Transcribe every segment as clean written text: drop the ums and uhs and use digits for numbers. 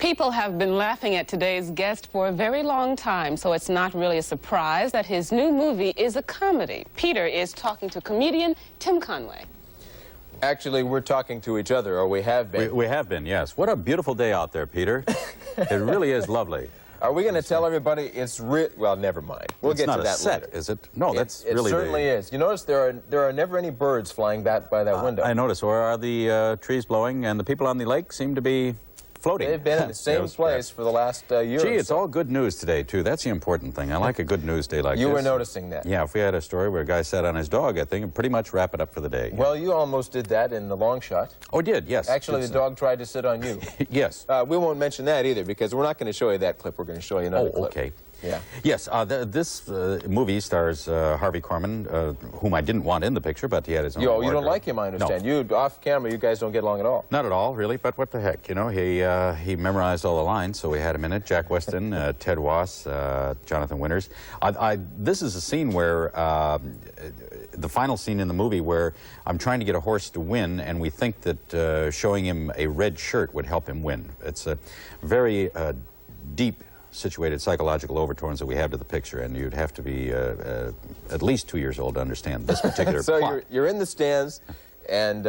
People have been laughing at today's guest for a very long time, so it's not really a surprise that his new movie is a comedy. Peter is talking to comedian Tim Conway. Actually, we're talking to each other, or we have been. We have been, yes. What a beautiful day out there, Peter. It really is lovely. Are we going to tell everybody it's well, never mind. We'll get to that later. It's not a set, is it? No, that's really... It certainly is. You notice there are never any birds flying by that window. I notice. Or are the trees blowing, and the people on the lake seem to be floating. They've been in the same place for the last year or so. Gee, it's all good news today, too. That's the important thing. I like a good news day like this. You were noticing that. Yeah, if we had a story where a guy sat on his dog, I think it'd pretty much wrap it up for the day. Well, you almost did that in the long shot. Oh, did, yes. Actually, the dog tried to sit on you. Yes. We won't mention that either, because we're not going to show you that clip. We're going to show you another clip. Okay. Yeah. Yes, this movie stars Harvey Korman, whom I didn't want in the picture, but he had his own You don't like him, I understand. No. You, off camera, you guys don't get along at all. Not at all, really, but what the heck, you know, he memorized all the lines, so we had him in it. Jack Weston, Ted Wass, Jonathan Winters. This is a scene where, the final scene in the movie where I'm trying to get a horse to win, and we think that showing him a red shirt would help him win. It's a very deep situated psychological overtones that we have to the picture, and you'd have to be at least 2 years old to understand this particular so plot. You're in the stands, and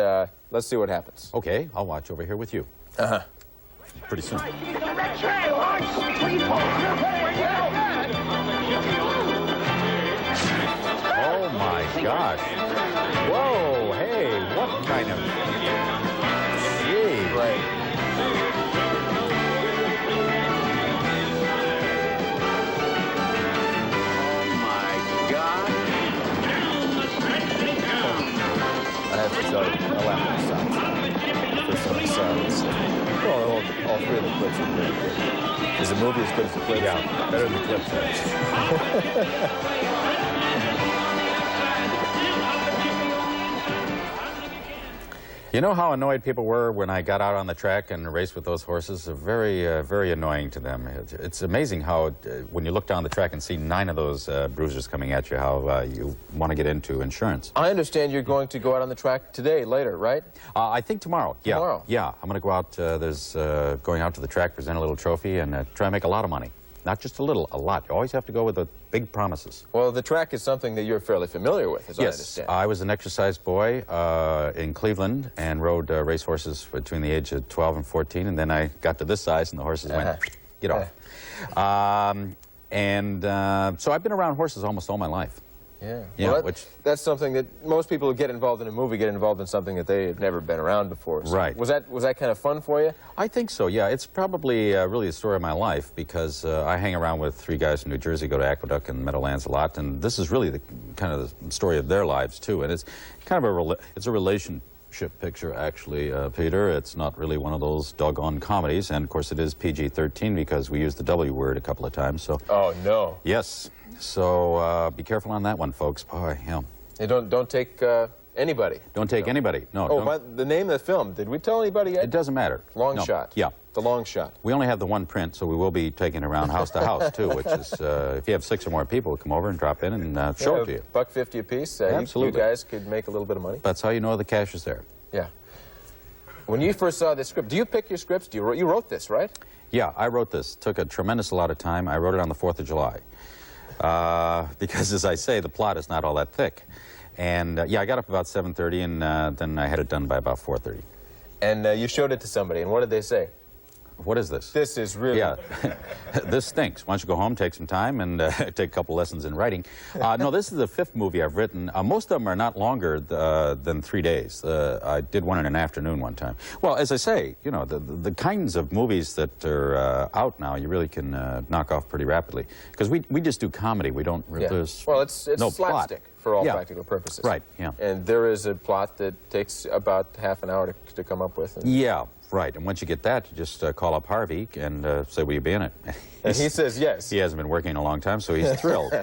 let's see what happens. Okay, I'll watch over here with you. Uh-huh. Pretty soon. Oh my gosh. Whoa, hey, what kind of... Gee. Right. I laughed at the first time I saw this. Well, all three of the clips are pretty good. Is the movie as good as the clips? Yeah, better than the clips. You know how annoyed people were when I got out on the track and raced with those horses? Very, very annoying to them. It's amazing how, when you look down the track and see 9 of those bruisers coming at you, how you want to get into insurance. I understand you're going to go out on the track today, later, right? I think tomorrow. Yeah. Tomorrow? Yeah, I'm going to go out. There's going out to the track, present a little trophy, and try and make a lot of money. Not just a little, a lot. You always have to go with the big promises. Well, the track is something that you're fairly familiar with, as I understand. Yes, I was an exercise boy in Cleveland and rode racehorses between the age of 12 and 14, and then I got to this size and the horses went, get off. So I've been around horses almost all my life. Yeah, well, that's something that most people who get involved in a movie get involved in something that they have never been around before. So right. Was that kind of fun for you? I think so, yeah. It's probably really the story of my life because I hang around with 3 guys from New Jersey, go to Aqueduct and Meadowlands a lot, and this is really the kind of the story of their lives, too. And it's kind of it's a relationship picture, actually, Peter. It's not really one of those doggone comedies, and of course it is PG-13 because we used the W word a couple of times, so... Oh, no. Yes. So be careful on that one, folks. Boy, yeah. Hey, don't take anybody. Don't take anybody. No. Oh, but the name of the film, did we tell anybody yet? It doesn't matter. Long Shot. Yeah. The Long Shot. We only have the one print, so we will be taking it around house to house, too, which is, if you have 6 or more people, come over and drop in and show it to you. $1.50 a piece. Absolutely. You guys could make a little bit of money. That's how you know the cash is there. Yeah. When you first saw this script, do you pick your scripts? You wrote this, right? Yeah, I wrote this. Took a tremendous lot of time. I wrote it on the 4th of July. Because, as I say, the plot is not all that thick. And, yeah, I got up about 7:30, and then I had it done by about 4:30. And you showed it to somebody, and what did they say? What is this? This is really... Yeah, this stinks. Why don't you go home, take some time, and take a couple lessons in writing. No, this is the 5th movie I've written. Most of them are not longer than 3 days. I did one in an afternoon one time. Well, as I say, you know, the kinds of movies that are out now, you really can knock off pretty rapidly. Because we just do comedy. We don't... Yeah. Well, it's no slapstick for all yeah. practical purposes. Right, yeah. And there is a plot that takes about half an hour to come up with. Yeah. Right, and once you get that, you just call up Harvey and say, will you be in it? And he says yes. He hasn't been working in a long time, so he's thrilled.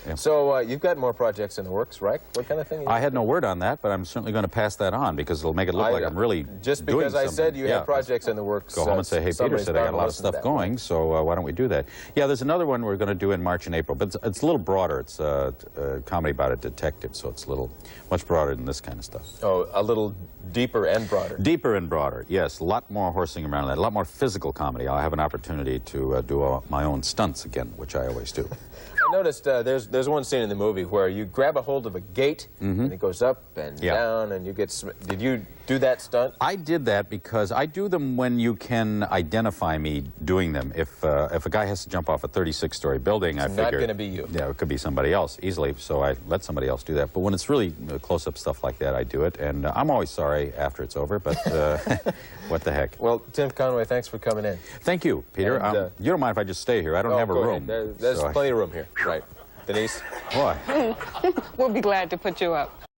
Yeah. So you've got more projects in the works, right? What kind of thing? I had no word on that, but I'm certainly going to pass that on because it'll make it look like I'm really just doing because I something. said you had projects in the works. Go home and say, hey, Peter said I got a lot of stuff going, so why don't we do that? Yeah, there's another one we're going to do in March and April, but it's a little broader. It's a comedy about a detective, so it's a little much broader than this kind of stuff. Oh, a little deeper and broader. Deeper and broader, yes. A lot more horsing around that. A lot more physical comedy. I'll have an opportunity to do my own stunts again, which I always do. I noticed there's one scene in the movie where you grab a hold of a gate and it goes up and down and you get. Did you do that stunt? I did that because I do them when you can identify me doing them. If a guy has to jump off a 36-story building, I figure not going to be you. Yeah, it could be somebody else easily. So I let somebody else do that. But when it's really close-up stuff like that, I do it, and I'm always sorry after it's over. But what the heck? Well, Tim Conway, thanks for coming in. Thank you, Peter. And, you don't mind if I just stay here? I don't have a room. There's plenty of room here. Right, Denise. Boy. We'll be glad to put you up.